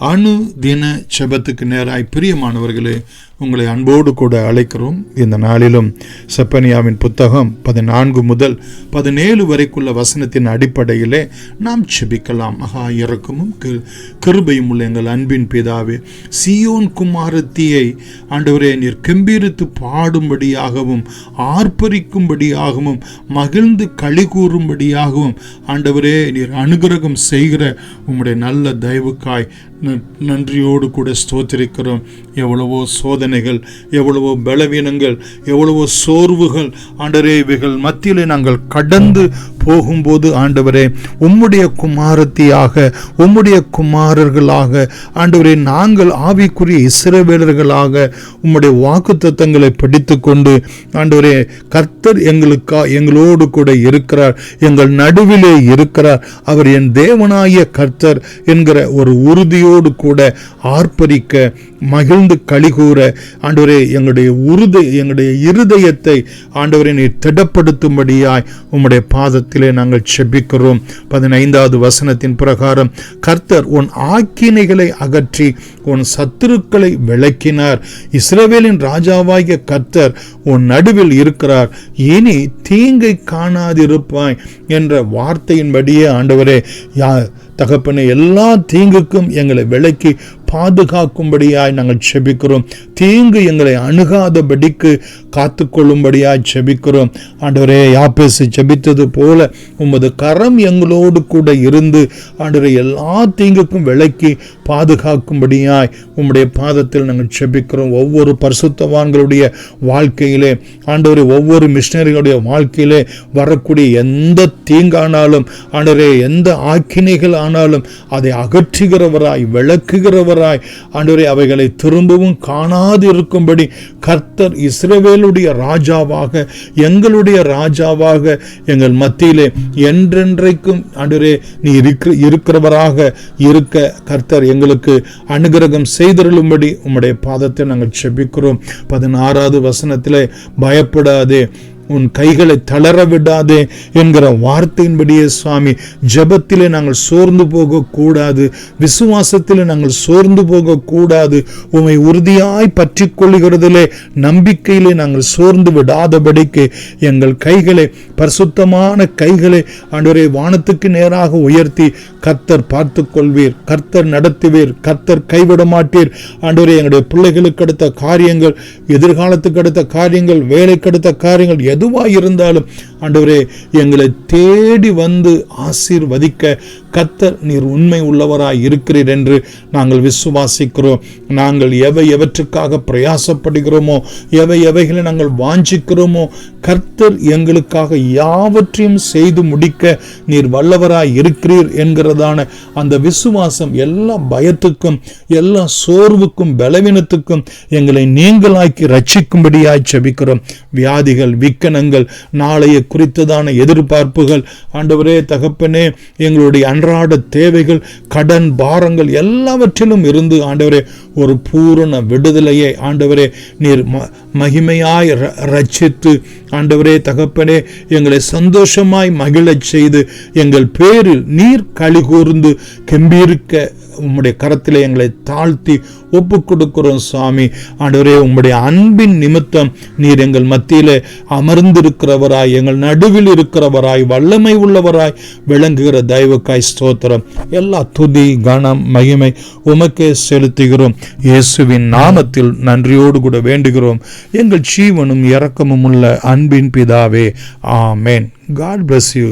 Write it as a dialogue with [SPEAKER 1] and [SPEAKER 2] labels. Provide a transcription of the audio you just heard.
[SPEAKER 1] அனுதின ஜெபத்துக்கு நேராய் பிரியமானவர்களே, உங்களை அன்போடு கூட அழைக்கிறோம். இந்த நாளிலும் செப்பனியாவின் புத்தகம் 14 முதல் 17 வரைக்குள்ள வசனத்தின் அடிப்படையிலே நாம் ஜெபிக்கலாம். மகா இரக்கமும் கிருபையும் உள்ள எங்கள் அன்பின் பிதாவே, சீயோன் குமாரத்தியை ஆண்டவரே நீர் கெம்பீரித்து பாடும்படியாகவும் ஆர்ப்பரிக்கும்படியாகவும் மகிழ்ந்து களி கூறும்படியாகவும் ஆண்டவரே நீர் அனுகிரகம் செய்கிற உம்முடைய நல்ல தயவுக்காய் நன்றியோடு கூட ஸ்தோத்திரிக்கிறோம். எவ்வளவோ சோதனைகள், எவ்வளவோ பலவீனங்கள், எவ்வளவோ சோர்வுகள் ஆண்டவரே இவைகள் மத்தியிலே நாங்கள் கடந்து போகும்போது ஆண்டவரே உம்முடைய குமாரத்தியாக உம்முடைய குமாரர்களாக ஆண்டவரே நாங்கள் ஆவிக்குரிய இஸ்ரவேலர்களாக உம்முடைய வாக்குத்தத்தங்களை படித்து கொண்டு ஆண்டவரே கர்த்தர் எங்களோடு கூட இருக்கிறார், எங்கள் நடுவிலே இருக்கிறார், அவர் என் தேவனாய கர்த்தர் என்கிற ஒரு உறுதியோடு கூட ஆர்ப்பரிக்க மகிழ்ந்து களிகூற ஆண்டவரே எங்களுடைய இருதயத்தை ஆண்டவரே நீர் திடப்படுத்தும்படியாய் உம்முடைய பாதத்திலே நாங்கள் செபிக்கிறோம். 15வது வசனத்தின் பிரகாரம் கர்த்தர் உன் ஆக்கினைகளை அகற்றி உன் சத்துருக்களை விலக்கினார். இஸ்ரவேலின் ராஜாவாகிய கர்த்தர் உன் நடுவில் இருக்கிறார், இனி தீங்கை காணாதிருப்பாய் என்ற வார்த்தையின்படியே ஆண்டவரே தகப்பனே எல்லா தீங்குக்கும் எங்களை விலக்கி பாதுகாக்கும்படியாய் நாங்கள் செபிக்கிறோம். தீங்கு எங்களை அணுகாதபடிக்கு காத்துக்கொள்ளும்படியாய் செபிக்கிறோம். ஆண்டவரே யாப்பேசு செபித்தது போல உமது கரம் எங்களோடு கூட இருந்து ஆண்டவரே எல்லா தீங்குக்கும் விலக்கி பாதுகாக்கும்படியாய் உம்முடைய பாதத்தில் நாங்கள் செபிக்கிறோம். ஒவ்வொரு பரிசுத்தவான்களுடைய வாழ்க்கையிலே ஆண்டவரே ஒவ்வொரு மிஷனரிகளுடைய வாழ்க்கையிலே வரக்கூடிய எந்த தீங்கானாலும் ஆண்டவரே எந்த ஆக்கினைகள் ஆனாலும் அதை அகற்றுகிறவராய் விளக்குகிறவராய் ஆண்டவரே அவைகளை திரும்பவும் காணாது இருக்கும்படி கர்த்தர் இஸ்ரவேலுடைய ராஜாவாக எங்களுடைய ராஜாவாக எங்கள் மத்தியிலே என்றென்றைக்கும் ஆண்டவரே நீ இருக்கிறவராக இருக்க கர்த்தர் எங்களுக்கு அனுகிரகம் செய்தருளும்படி உம்முடைய பாதத்தை நாங்கள் செபிக்கிறோம். 16வது வசனத்திலே பயப்படாதே, உன் கைகளை தளர விடாதே என்கிற வார்த்தையின்படியே சுவாமி ஜெபத்திலே நாங்கள் சோர்ந்து போகக்கூடாது, விசுவாசத்திலே நாங்கள் சோர்ந்து போகக்கூடாது. உம்மை உறுதியாய் பற்றி கொள்ளுகிறதிலே நம்பிக்கையிலே நாங்கள் சோர்ந்து விடாதபடிக்கு எங்கள் கைகளை பரிசுத்தமான கைகளை ஆண்டவரே வானத்துக்கு நேராக உயர்த்தி கர்த்தர் பார்த்து கொள்வீர், கர்த்தர் நடத்துவீர், கர்த்தர் கைவிட மாட்டீர். ஆண்டவரே எங்களுடைய பிள்ளைகளுக்கு அடுத்த காரியங்கள், எதிர்காலத்துக்கு அடுத்த காரியங்கள், வேலைக்கு அடுத்த காரியங்கள் எதுவாக இருந்தாலும் ஆண்டவரே எங்களை தேடி வந்து ஆசீர்வதிக்க கர்த்தர் நீர் உண்மை உள்ளவராய் இருக்கிறீர் என்று நாங்கள் விசுவாசிக்கிறோம். நாங்கள் எவற்றுக்காக பிரயாசப்படுகிறோமோ, எவைகளை நாங்கள் வாஞ்சிக்கிறோமோ, கர்த்தர் எங்களுக்காக யாவற்றையும் செய்து முடிக்க நீர் வல்லவராய் இருக்கிறீர் என்கிறதான அந்த விசுவாசம் எல்லா பயத்துக்கும் எல்லா சோர்வுக்கும் பலவீனத்துக்கும் எங்களை நீங்களாக்கி ரட்சிக்கும்படியாய் செபிக்கிறோம். வியாதிகள், விக்கனங்கள், நாளைய குறித்ததான எதிர்பார்ப்புகள் ஆண்டவரே தகப்பனே எங்களுடைய அன்றாட தேவைகள், கடன் பாரங்கள் எல்லாவற்றிலும் இருந்து ஆண்டவரே ஒரு பூரண விடுதலையை ஆண்டவரே நீர் மகிமையாய் ரட்சித்து ஆண்டவரே தகப்பனே எங்களை சந்தோஷமாய் மகிழச் செய்து எங்கள் பேரில் நீர் களி கூர்ந்து கெம்பீரிக்க உம்முடைய கரத்திலே எங்களை தாழ்த்தி ஒப்பு கொடுக்கிறோம் சுவாமி. ஆண்டவரே உம்முடைய அன்பின் நிமித்தம் நீர் எங்கள் மத்தியிலே அமர்ந்திருக்கிறவராய், எங்கள் நடுவில் இருக்கிறவராய், வல்லமை உள்ளவராய் விளங்குகிற தயவுக்காய் ஸ்தோத்திரம். எல்லா துதி கனம் மகிமை உமக்கே செலுத்துகிறோம். இயேசுவின் நாமத்தில் நன்றியோடு கூட வேண்டுகிறோம் எங்கள் ஜீவனும் இரக்கமும் உள்ள அன்பின் பிதாவே, ஆமேன். God bless you.